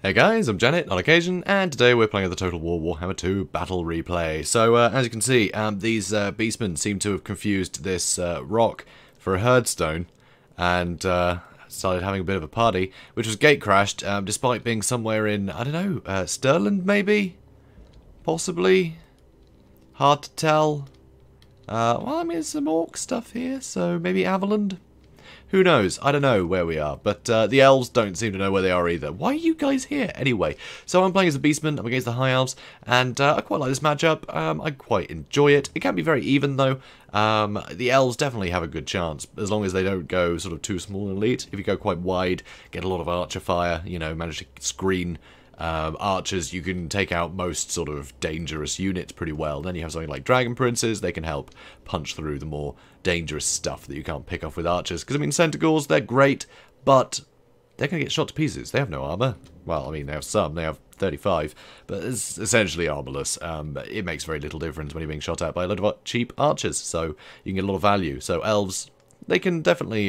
Hey guys, I'm Janet on occasion, and today we're playing the Total War Warhammer II Battle Replay. So, as you can see, these Beastmen seem to have confused this rock for a herdstone, and started having a bit of a party, which was gate crashed, despite being somewhere in, I don't know, Stirland maybe? Possibly? Hard to tell. Well, I mean, there's some orc stuff here, so maybe Averland? Who knows? I don't know where we are, but the Elves don't seem to know where they are either. Why are you guys here? Anyway, so I'm playing as the Beastmen, I'm against the High Elves, and I quite like this matchup. I quite enjoy it. It can be very even, though. The Elves definitely have a good chance, as long as they don't go sort of too small and elite. If you go quite wide, get a lot of archer fire, you know, manage to screen archers, you can take out most sort of dangerous units pretty well. Then you have something like Dragon Princes, they can help punch through the more dangerous stuff that you can't pick off with archers. Because, I mean, Centaurs, they're great, but they're going to get shot to pieces. They have no armor. Well, I mean, they have some. They have 35, but it's essentially armorless. It makes very little difference when you're being shot at by a lot of cheap archers, so you can get a lot of value. So Elves, they can definitely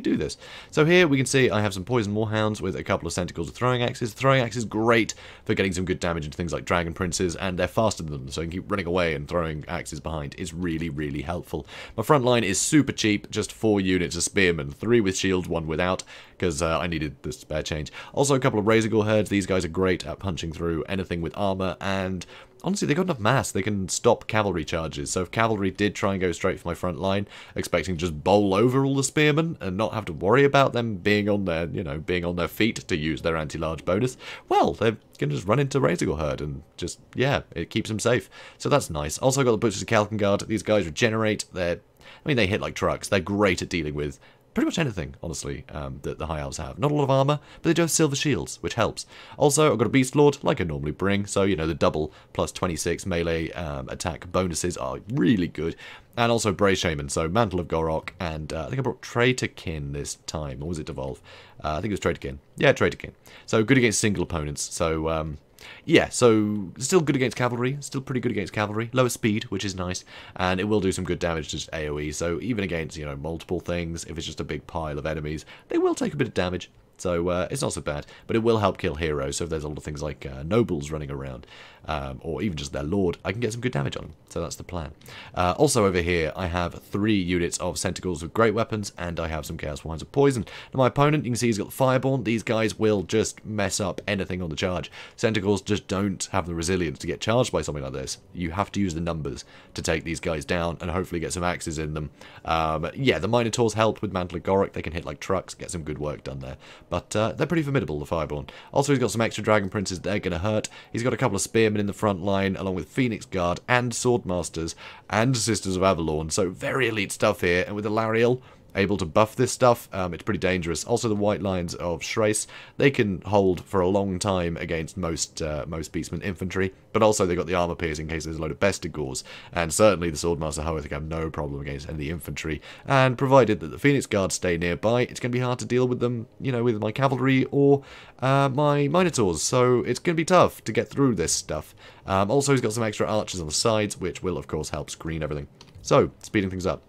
do this. So here we can see I have some poison moorhounds with a couple of Centaurs with throwing axes. Throwing axe is great for getting some good damage into things like Dragon Princes, and they're faster than them, so you can keep running away and throwing axes behind. It's really, really helpful. My front line is super cheap, just 4 units of spearmen, 3 with shields, 1 without, because I needed the spare change. Also a couple of Razor Gore herds. These guys are great at punching through anything with armor, and honestly, they got enough mass. They can stop cavalry charges. So if cavalry did try and go straight for my front line, expecting to just bowl over all the spearmen and not have to worry about them being on their, you know, being on their feet to use their anti-large bonus, well, they're going to just run into Razor Gore herd and just, yeah, it keeps them safe. So that's nice. Also got the Butchers of Kalkengard. These guys regenerate. I mean, they hit like trucks. They're great at dealing with pretty much anything, honestly, that the High Elves have. Not a lot of armor, but they do have silver shields, which helps. Also, I've got a Beast Lord, like I normally bring, so, you know, the double plus 26 melee attack bonuses are really good. And also Bray Shaman, so Mantle of Gorok, and I think I brought Traitorkin this time, or was it Devolve? I think it was Traitorkin. Yeah, Traitorkin. So good against single opponents, so yeah, so still good against cavalry, still pretty good against cavalry, lower speed, which is nice, and it will do some good damage to just AoE, so even against, you know, multiple things, if it's just a big pile of enemies, they will take a bit of damage, so it's not so bad, but it will help kill heroes, so if there's a lot of things like nobles running around, or even just their lord, I can get some good damage on them, so that's the plan. Also over here, I have 3 units of Centaurs with great weapons, and I have some Chaos Wines of Poison. Now my opponent, you can see he's got the Fireborn. These guys will just mess up anything on the charge. Centaurs just don't have the resilience to get charged by something like this. You have to use the numbers to take these guys down, and hopefully get some axes in them. Yeah, the Minotaurs help with Mantle of Gorok. They can hit like trucks, get some good work done there. But they're pretty formidable, the Fireborn. Also, he's got some extra Dragon Princes. They're going to hurt. He's got a couple of Spearmen in the front line, along with Phoenix Guard and Swordmasters and Sisters of Avalorn. So very elite stuff here. And with the Lariel able to buff this stuff, it's pretty dangerous. Also the White Lines of Schrace, they can hold for a long time against most Beastmen infantry, but also they got the armor pierce in case there's a load of Bestigors, and certainly the Swordmaster Ho, I think, have no problem against any of the infantry, and provided that the Phoenix Guards stay nearby, it's going to be hard to deal with them, you know, with my cavalry or my Minotaurs, so it's going to be tough to get through this stuff. Also he's got some extra archers on the sides, which will of course help screen everything. So, speeding things up.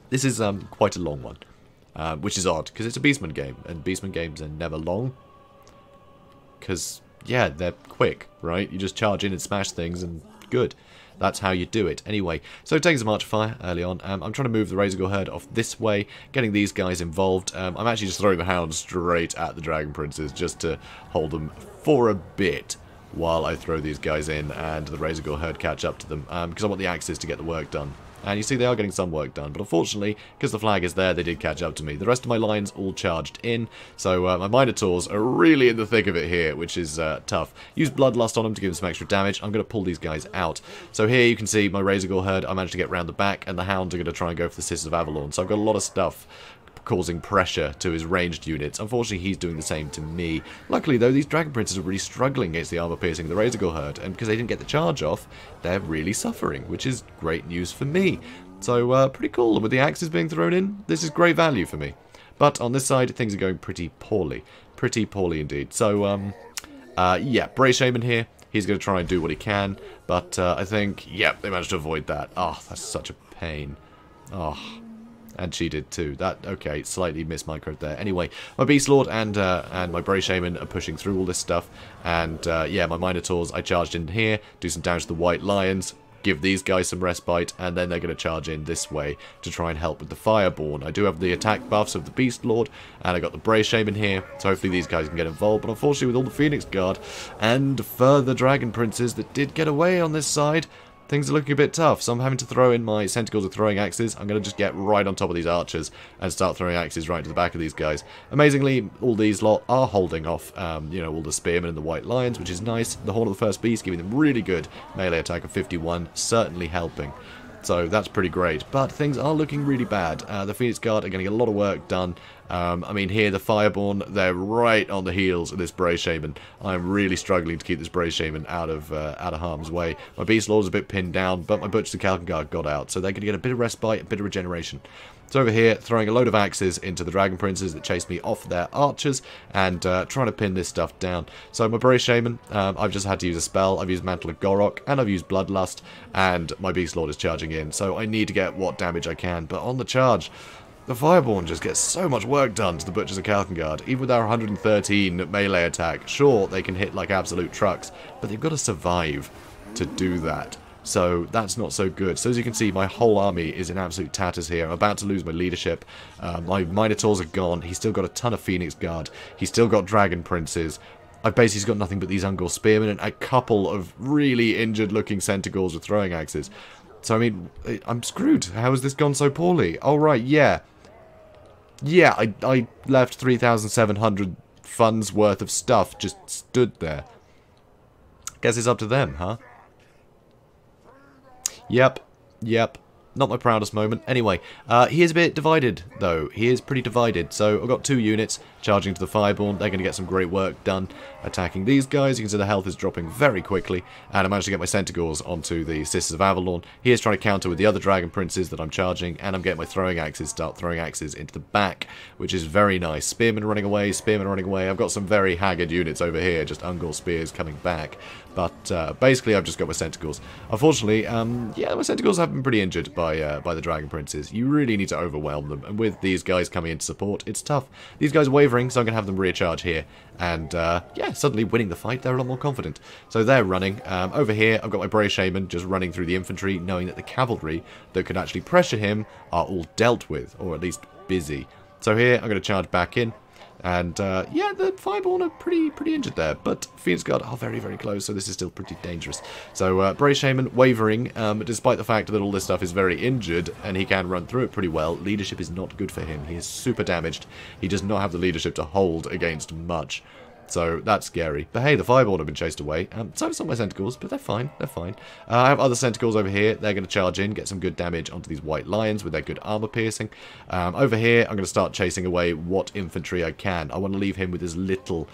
This is quite a long one, which is odd, because it's a Beastman game, and Beastman games are never long. Because, yeah, they're quick, right? You just charge in and smash things, and good. That's how you do it. Anyway, so taking some archer fire early on. I'm trying to move the Razor Gore herd off this way, getting these guys involved. I'm actually just throwing the hounds straight at the Dragon Princes, just to hold them for a bit, while I throw these guys in, and the Razor Gore herd catch up to them, because I want the axes to get the work done. And you see they are getting some work done, but unfortunately, because the flag is there, they did catch up to me. The rest of my line's all charged in, so my Minotaurs are really in the thick of it here, which is tough. Use Bloodlust on them to give them some extra damage. I'm going to pull these guys out. So here you can see my Razor Gore herd, I managed to get round the back, and the Hounds are going to try and go for the Sisters of Avalorn. So I've got a lot of stuff causing pressure to his ranged units. Unfortunately, he's doing the same to me. Luckily, though, these Dragon Princes are really struggling against the armor-piercing the Razor Gore herd, and because they didn't get the charge off, they're really suffering, which is great news for me. So, pretty cool. And with the axes being thrown in, this is great value for me. But on this side, things are going pretty poorly. Pretty poorly indeed. So, yeah, Bray Shaman here. He's going to try and do what he can, but I think, yeah, they managed to avoid that. Oh, that's such a pain. Oh. And she did too. That, okay, slightly mismicroed there. Anyway, my Beast Lord and my Bray Shaman are pushing through all this stuff. And, yeah, my Minotaurs, I charged in here, do some damage to the White Lions, give these guys some respite, and then they're going to charge in this way to try and help with the Fireborn. I do have the attack buffs of the Beast Lord, and I got the Bray Shaman here, so hopefully these guys can get involved. But unfortunately, with all the Phoenix Guard and further Dragon Princes that did get away on this side, things are looking a bit tough, so I'm having to throw in my Centicles with throwing axes. I'm going to just get right on top of these archers and start throwing axes right to the back of these guys. Amazingly, all these lot are holding off, you know, all the Spearmen and the White Lions, which is nice. The Horn of the First Beast giving them really good melee attack of 51, certainly helping. So that's pretty great, but things are looking really bad. The Phoenix Guard are getting a lot of work done. I mean, here, the Fireborn, they're right on the heels of this Bray Shaman. I'm really struggling to keep this Bray Shaman out of harm's way. My Beast Lord's a bit pinned down, but my Butchers and Kalkan Guard got out, so they're going to get a bit of respite, a bit of regeneration. So over here, throwing a load of axes into the Dragon Princes that chased me off their archers, and trying to pin this stuff down. So my Bray Shaman, I've just had to use a spell. I've used Mantle of Gorok, and I've used Bloodlust, and my Beast Lord is charging in. So I need to get what damage I can, but on the charge, the Fireborn just gets so much work done to the Butchers of Kalkan Guard. Even with our 113 melee attack, sure, they can hit like absolute trucks, but they've got to survive to do that. So that's not so good. So as you can see, my whole army is in absolute tatters here. I'm about to lose my leadership. My Minotaurs are gone. He's still got a ton of Phoenix Guard. He's still got Dragon Princes. I've basically got nothing but these Ungor Spearmen and a couple of really injured-looking Centigores with throwing axes. So, I mean, I'm screwed. How has this gone so poorly? Oh, right, yeah. Yeah, I left 3,700 funds worth of stuff just stood there. Guess it's up to them, huh? Yep. Not my proudest moment. Anyway, he is a bit divided, though. He is pretty divided. So I've got 2 units charging to the Fireborn. They're going to get some great work done attacking these guys. You can see the health is dropping very quickly. And I managed to get my Centigores onto the Sisters of Avalon. He is trying to counter with the other Dragon Princes that I'm charging. And I'm getting my throwing axes, start throwing axes into the back, which is very nice. Spearmen running away, Spearmen running away. I've got some very haggard units over here, just Ungor Spears coming back. But basically, I've just got my Centigores. Unfortunately, yeah, my Centigores have been pretty injured by the Dragon Princes. You really need to overwhelm them. And with these guys coming into support, it's tough. These guys are wavering, so I'm going to have them recharge here. And, yeah, suddenly winning the fight, they're a lot more confident. So they're running. Over here, I've got my Bray Shaman just running through the infantry, knowing that the cavalry that could actually pressure him are all dealt with, or at least busy. So here, I'm going to charge back in. And, yeah, the Fireborn are pretty injured there, but Phoenix Guard are very, very close, so this is still pretty dangerous. So, Bray Shaman wavering, despite the fact that all this stuff is very injured, and he can run through it pretty well. Leadership is not good for him. He is super damaged. He does not have the leadership to hold against much. So that's scary. But hey, the Fireborn have been chased away. So have some of my Centigores, but they're fine. They're fine. I have other Centigores over here. They're going to charge in, get some good damage onto these White Lions with their good armor piercing. Over here, I'm going to start chasing away what infantry I can. I want to leave him with as little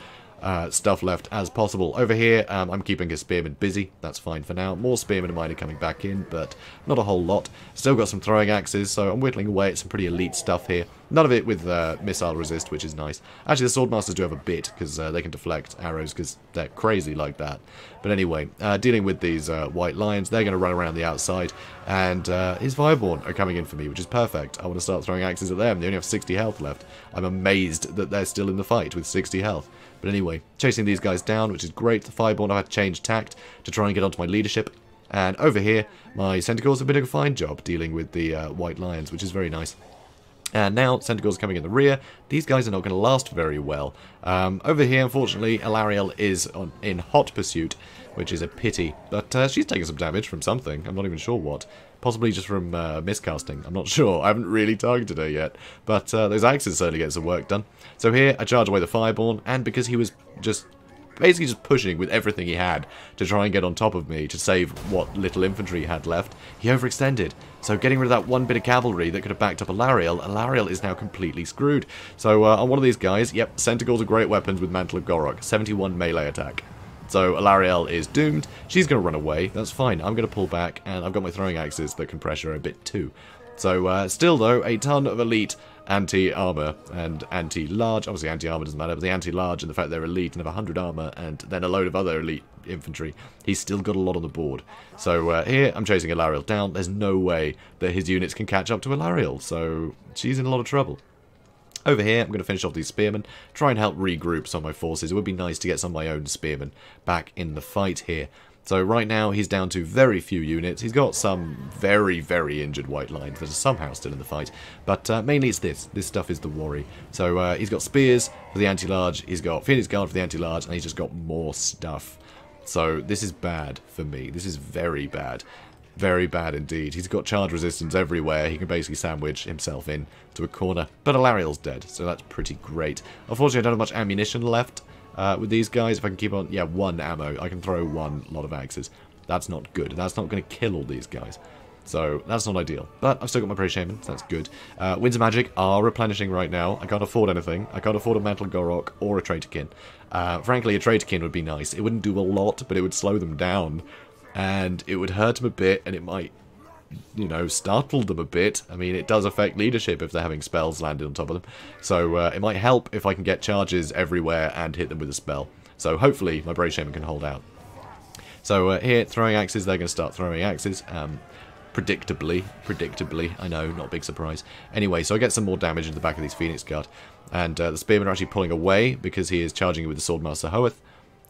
stuff left as possible. Over here, I'm keeping his Spearmen busy. That's fine for now. More Spearmen of mine are coming back in, but not a whole lot. Still got some throwing axes, so I'm whittling away at some pretty elite stuff here. None of it with missile resist, which is nice. Actually, the Swordmasters do have a bit, because they can deflect arrows, because they're crazy like that. But anyway, dealing with these White Lions, they're going to run around the outside, and his Fireborn are coming in for me, which is perfect. I want to start throwing axes at them. They only have 60 health left. I'm amazed that they're still in the fight with 60 health. But anyway, chasing these guys down, which is great. The Fireborn, I've had to change tact to try and get onto my leadership. And over here, my Centigores have been doing a fine job dealing with the White Lions, which is very nice. And now, Centigores coming in the rear. These guys are not going to last very well. Over here, unfortunately, Alarielle is in hot pursuit, which is a pity. But she's taking some damage from something. I'm not even sure what. Possibly just from miscasting. I'm not sure. I haven't really targeted her yet. But those axes certainly get some work done. So here, I charge away the Fireborn. And because he was basically just pushing with everything he had to try and get on top of me to save what little infantry he had left, he overextended. So getting rid of that one bit of cavalry that could have backed up Alarielle is now completely screwed. So on one of these guys, yep, Centigores are great weapons with Mantle of Gorok, 71 melee attack. So Alarielle is doomed. She's going to run away. That's fine. I'm going to pull back, and I've got my throwing axes that can pressure her a bit too. So still, though, a ton of elite anti-armor and anti-large. Obviously, anti-armor doesn't matter, but the anti-large and the fact they're elite and have 100 armor and then a load of other elite infantry, he's still got a lot on the board. So here, I'm chasing Alarielle down. There's no way that his units can catch up to Alarielle, so she's in a lot of trouble. Over here, I'm going to finish off these spearmen, try and help regroup some of my forces. It would be nice to get some of my own spearmen back in the fight here. So right now, he's down to very few units. He's got some very, very injured white lines that are somehow still in the fight. But mainly it's this. This stuff is the worry. So he's got spears for the anti-large, he's got Phoenix Guard for the anti-large, and he's just got more stuff. So this is bad for me. This is very bad. Very bad indeed. He's got charge resistance everywhere. He can basically sandwich himself in to a corner. But Alarielle's dead, so that's pretty great. Unfortunately, I don't have much ammunition left with these guys. If I can keep on... Yeah, 1 ammo. I can throw 1 lot of axes. That's not good. That's not going to kill all these guys. So, that's not ideal. But I've still got my Prey Shaman, so that's good. Winds of Magic are replenishing right now. I can't afford anything. I can't afford a Mantle Gorok or a Traitorkin. Frankly, a Traitorkin would be nice. It wouldn't do a lot, but it would slow them down. And it would hurt them a bit, and it might, you know, startle them a bit. I mean, it does affect leadership if they're having spells landed on top of them. So it might help if I can get charges everywhere and hit them with a spell. So hopefully my Brave Shaman can hold out. So here, throwing axes, they're going to start throwing axes. Predictably, I know, not a big surprise. Anyway, so I get some more damage into the back of these Phoenix Guard. And the Spearmen are actually pulling away because he is charging it with the Swordmaster Hoeth.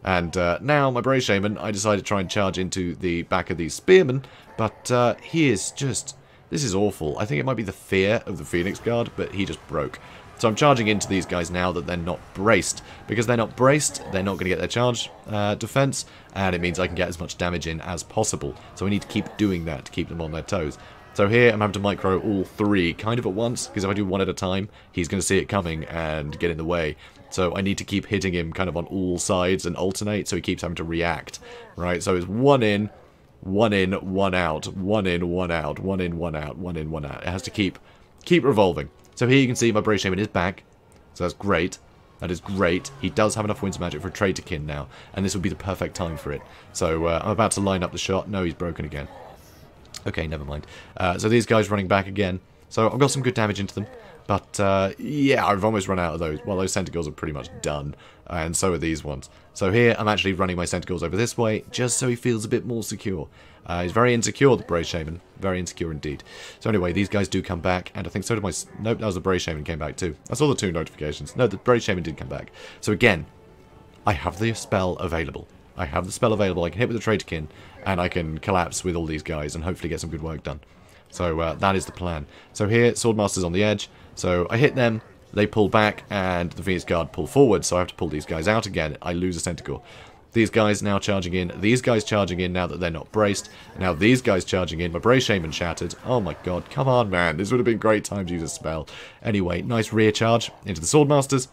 And now, my Brave Shaman, I decided to try and charge into the back of these Spearmen, but he is just... This is awful. I think it might be the fear of the Phoenix Guard, but he just broke. So I'm charging into these guys now that they're not braced. Because they're not braced, they're not going to get their charge defense, and it means I can get as much damage in as possible. So I need to keep doing that to keep them on their toes. So here, I'm having to micro all 3 kind of at once, because if I do 1 at a time, he's going to see it coming and get in the way. So I need to keep hitting him kind of on all sides and alternate, so he keeps having to react, right? So it's 1 in, 1 in, 1 out, 1 in, 1 out, 1 in, 1 out, 1 in, 1 out. It has to keep revolving. So here you can see my Brave Shaman is back, so that's great. That is great. He does have enough Winds of Magic for a Traitorkin now, and this would be the perfect time for it. So I'm about to line up the shot. No, he's broken again. Okay, never mind. So these guys running back again. So I've got some good damage into them. But, yeah, I've almost run out of those. Well, those Centaurs are pretty much done, and so are these ones. So here, I'm actually running my Centaurs over this way, just so he feels a bit more secure. He's very insecure, the Brave Shaman. Very insecure indeed. So anyway, these guys do come back, and I think so did my... Nope, that was the Brave Shaman came back too. I saw the 2 notifications. No, the Brave Shaman did come back. So again, I have the spell available. I have the spell available. I can hit with the Traitorkin, and I can collapse with all these guys, and hopefully get some good work done. So that is the plan. So here, Swordmaster's on the edge. So I hit them, they pull back, and the Phoenix Guard pull forward, so I have to pull these guys out again. I lose a Centaur. These guys now charging in. These guys charging in now that they're not braced. Now these guys charging in. My Brave Shaman shattered. Oh my god, come on, man. This would have been a great time to use a spell. Anyway, nice rear charge into the Swordmasters.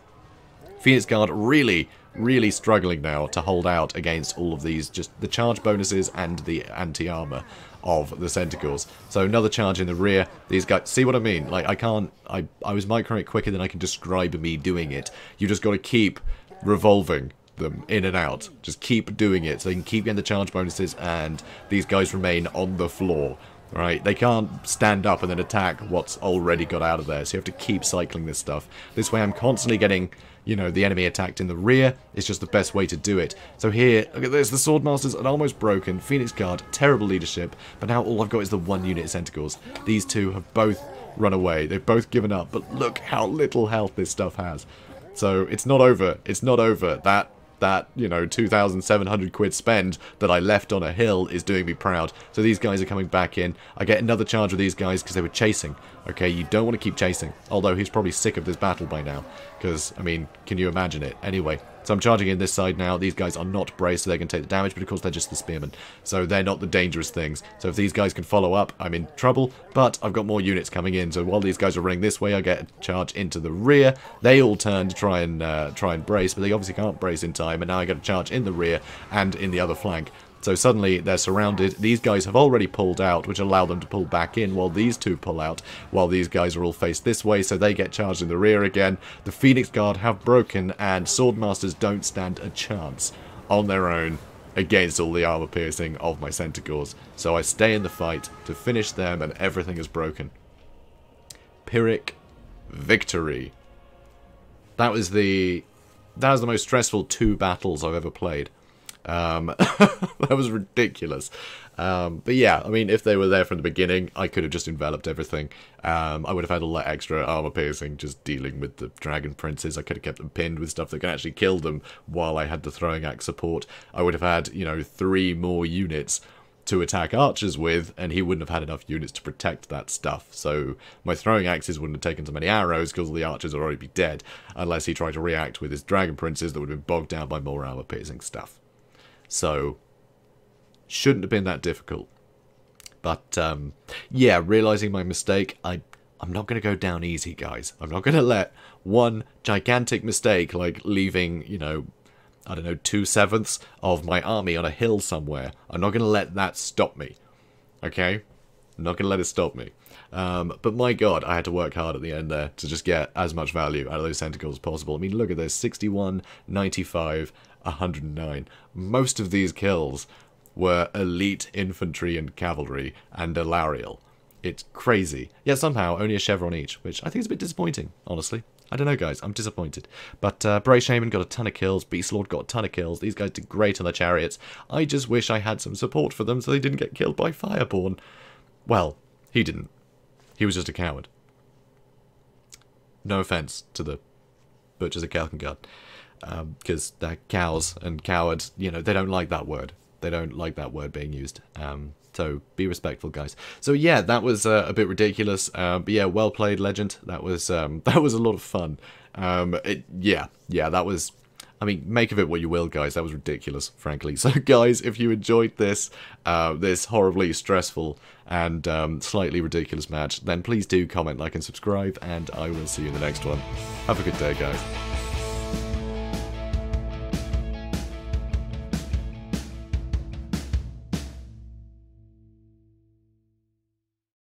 Phoenix Guard really struggling now to hold out against all of these, just the charge bonuses and the anti-armor of the Centaurs. So another charge in the rear. These guys, see what I mean? Like, I was microing it quicker than I can describe me doing it. You just got to keep revolving them in and out. Just keep doing it so they can keep getting the charge bonuses and these guys remain on the floor. Right, they can't stand up and then attack what's already got out of there, so you have to keep cycling this stuff. This way I'm constantly getting, you know, the enemy attacked in the rear. It's just the best way to do it. So here, look at this, the Swordmasters are almost broken. Phoenix Guard, terrible leadership, but now all I've got is the 1 unit of Centaurs. These 2 have both run away. They've both given up, but look how little health this stuff has. So it's not over. It's not over. That, you know, 2,700 quid spend that I left on a hill is doing me proud. So these guys are coming back in. I get another charge with these guys because they were chasing. Okay, you don't want to keep chasing. Although he's probably sick of this battle by now. Because, I mean, can you imagine it? Anyway, so I'm charging in this side now. These guys are not braced, so they can take the damage, but of course they're just the spearmen. So they're not the dangerous things. So if these guys can follow up, I'm in trouble. But I've got more units coming in. So while these guys are running this way, I get a charge into the rear. They all turn to try and brace, but they obviously can't brace in time. And now I get a charge in the rear and in the other flank. So suddenly they're surrounded. These guys have already pulled out, which allow them to pull back in while these 2 pull out, while these guys are all faced this way, so they get charged in the rear again. The Phoenix Guard have broken, and Swordmasters don't stand a chance on their own against all the armor piercing of my Centaurs. So I stay in the fight to finish them, and everything is broken. Pyrrhic victory. That was the most stressful 2 battles I've ever played. That was ridiculous. But yeah, I mean, if they were there from the beginning, I could have just enveloped everything. I would have had a lot extra armor piercing just dealing with the dragon princes. I could have kept them pinned with stuff that can actually kill them while I had the throwing axe support. I would have had, you know, 3 more units to attack archers with, and he wouldn't have had enough units to protect that stuff. So my throwing axes wouldn't have taken so many arrows because all the archers would already be dead, unless he tried to react with his dragon princes that would have been bogged down by more armor piercing stuff. So shouldn't have been that difficult. But yeah, realizing my mistake, I'm not going to go down easy, guys. I'm not going to let one gigantic mistake, like leaving, you know, I don't know, 2/7 of my army on a hill somewhere. I'm not going to let that stop me. Okay? I'm not going to let it stop me. But my god, I had to work hard at the end there to just get as much value out of those tentacles as possible. I mean, look at this. 61, 95, 109. Most of these kills were elite infantry and cavalry and Alariel. It's crazy. Yet somehow only a chevron each, which I think is a bit disappointing, honestly. I don't know, guys. I'm disappointed. But Bray Shaman got a ton of kills. Beastlord got a ton of kills. These guys did great on their chariots. I just wish I had some support for them so they didn't get killed by Fireborn. Well, he didn't. He was just a coward. No offense to the Butchers of Kelkengard. Because they're cows, and cowards, you know, they don't like that word. They don't like that word being used. So be respectful, guys. So yeah, that was a bit ridiculous. But yeah, well played, Legend. That was a lot of fun. Yeah, that was. I mean, make of it what you will, guys. That was ridiculous, frankly. So, guys, if you enjoyed this this horribly stressful and slightly ridiculous match, then please do comment, like, and subscribe, and I will see you in the next one. Have a good day, guys.